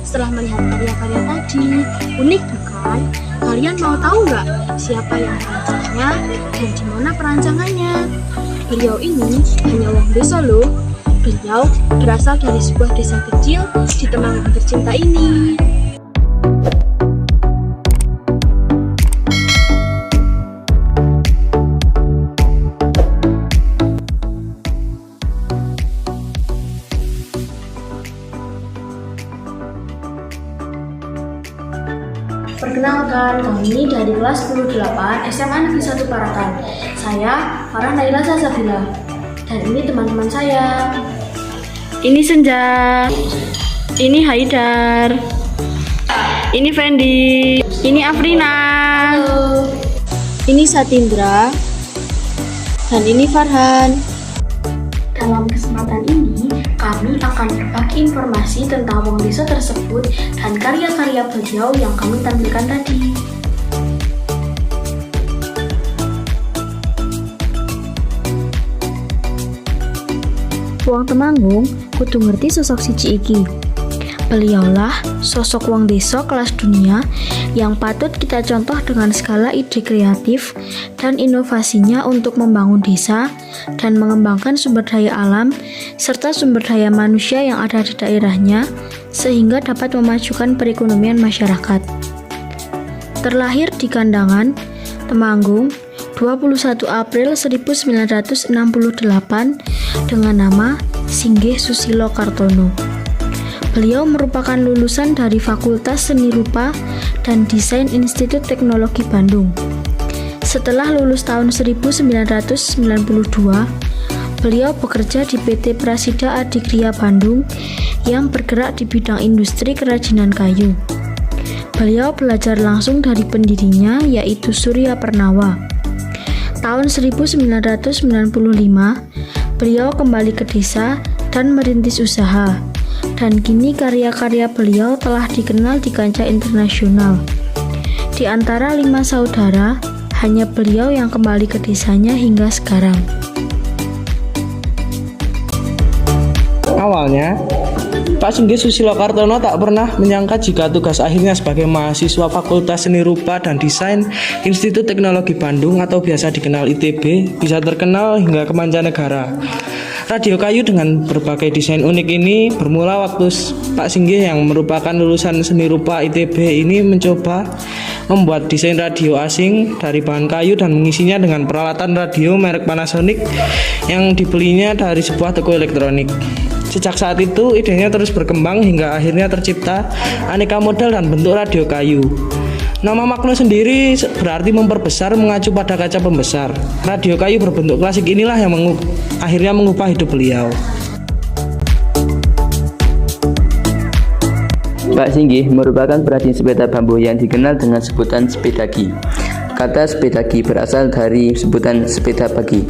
setelah melihat karya-karya tadi. Unik bukan? Kalian mau tahu nggak siapa yang merancangnya dan di mana perancangannya? Beliau ini hanya wong desa loh. Beliau berasal dari sebuah desa kecil di Temanggung tercinta ini. Perkenalkan, kami dari kelas 10-8 SMA Negeri 1 Parakan. Saya Farah Naila Sazabila. Dan ini teman-teman saya. Ini Senja. Ini Haidar. Ini Fendi. Ini Afrina. Halo. Ini Satindra. Dan ini Farhan. Dalam kesempatan ini, kami akan berbagi informasi tentang wong desa tersebut dan karya-karya beliau yang kami tampilkan tadi. Wong Temanggung kudu ngerti sosok siji iki. Beliaulah sosok wong desa kelas dunia yang patut kita contoh dengan skala ide kreatif dan inovasinya untuk membangun desa dan mengembangkan sumber daya alam serta sumber daya manusia yang ada di daerahnya sehingga dapat memajukan perekonomian masyarakat. Terlahir di Kandangan, Temanggung, 21 April 1968 dengan nama Singgih Susilo Kartono. Beliau merupakan lulusan dari Fakultas Seni Rupa dan Desain Institut Teknologi Bandung. Setelah lulus tahun 1992, beliau bekerja di PT Prasida Adikria Bandung yang bergerak di bidang industri kerajinan kayu. Beliau belajar langsung dari pendirinya yaitu Surya Pernawa. Tahun 1995, beliau kembali ke desa dan merintis usaha. Dan kini karya-karya beliau telah dikenal di kancah internasional. Di antara 5 saudara, hanya beliau yang kembali ke desanya hingga sekarang. Awalnya, Pak Singgih Susilo Kartono tak pernah menyangka jika tugas akhirnya sebagai mahasiswa Fakultas Seni Rupa dan Desain Institut Teknologi Bandung atau biasa dikenal ITB bisa terkenal hingga ke mancanegara. Radio kayu dengan berbagai desain unik ini bermula waktu Pak Singgih yang merupakan lulusan Seni Rupa ITB ini mencoba membuat desain radio asing dari bahan kayu dan mengisinya dengan peralatan radio merek Panasonic yang dibelinya dari sebuah toko elektronik. Sejak saat itu, idenya terus berkembang hingga akhirnya tercipta aneka model dan bentuk radio kayu. Nama Magno sendiri berarti memperbesar mengacu pada kaca pembesar. Radio kayu berbentuk klasik inilah yang akhirnya mengubah hidup beliau. Pak Singgih merupakan perajin sepeda bambu yang dikenal dengan sebutan sepedagi. Kata sepedagi berasal dari sebutan sepeda pagi.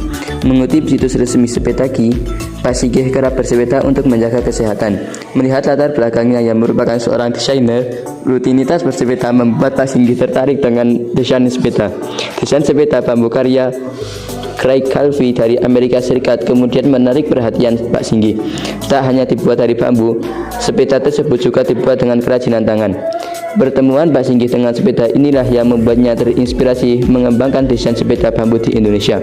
Mengutip situs resmi Sepedagi, Pak Singgih kerap bersepeda untuk menjaga kesehatan. Melihat latar belakangnya yang merupakan seorang desainer, rutinitas bersepeda membuat Pak Singgih tertarik dengan desain sepeda. Desain sepeda bambu karya Craig Calvi dari Amerika Serikat kemudian menarik perhatian Pak Singgih. Tak hanya dibuat dari bambu, sepeda tersebut juga dibuat dengan kerajinan tangan. Pertemuan Pak Singgih dengan sepeda inilah yang membuatnya terinspirasi mengembangkan desain sepeda bambu di Indonesia.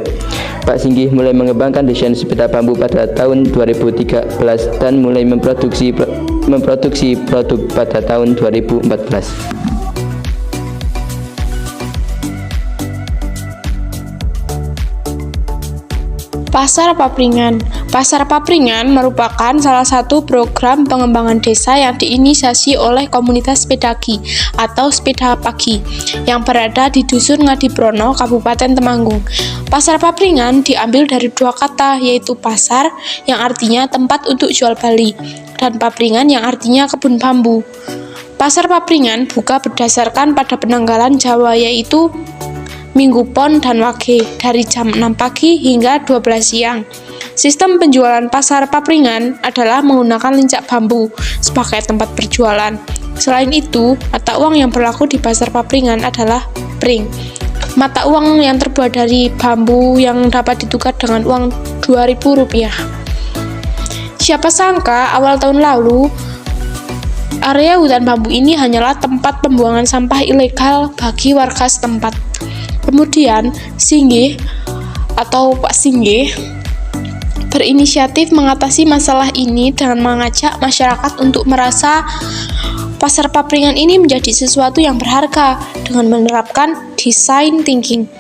Pak Singgih mulai mengembangkan desain sepeda bambu pada tahun 2013 dan mulai memproduksi produk pada tahun 2014. Pasar Papringan. Pasar Papringan merupakan salah satu program pengembangan desa yang diinisiasi oleh komunitas sepedagi atau sepeda pagi yang berada di Dusun Ngadiprono, Kabupaten Temanggung. Pasar Papringan diambil dari dua kata, yaitu pasar yang artinya tempat untuk jual beli dan papringan yang artinya kebun bambu. Pasar Papringan buka berdasarkan pada penanggalan Jawa, yaitu Minggu Pon dan Wage dari jam 6 pagi hingga 12 siang. Sistem penjualan pasar Papringan adalah menggunakan lincak bambu sebagai tempat berjualan. Selain itu, mata uang yang berlaku di pasar Papringan adalah pring. Mata uang yang terbuat dari bambu yang dapat ditukar dengan uang Rp2.000. Siapa sangka awal tahun lalu Area hutan bambu ini hanyalah tempat pembuangan sampah ilegal bagi warga setempat. Kemudian, Singgih atau Pak Singgih berinisiatif mengatasi masalah ini dengan mengajak masyarakat untuk merasa pasar papringan ini menjadi sesuatu yang berharga dengan menerapkan design thinking.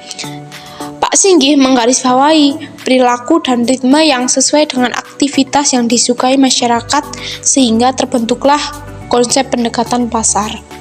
Pak Singgih menggarisbawahi perilaku dan ritme yang sesuai dengan aktivitas yang disukai masyarakat sehingga terbentuklah konsep pendekatan pasar.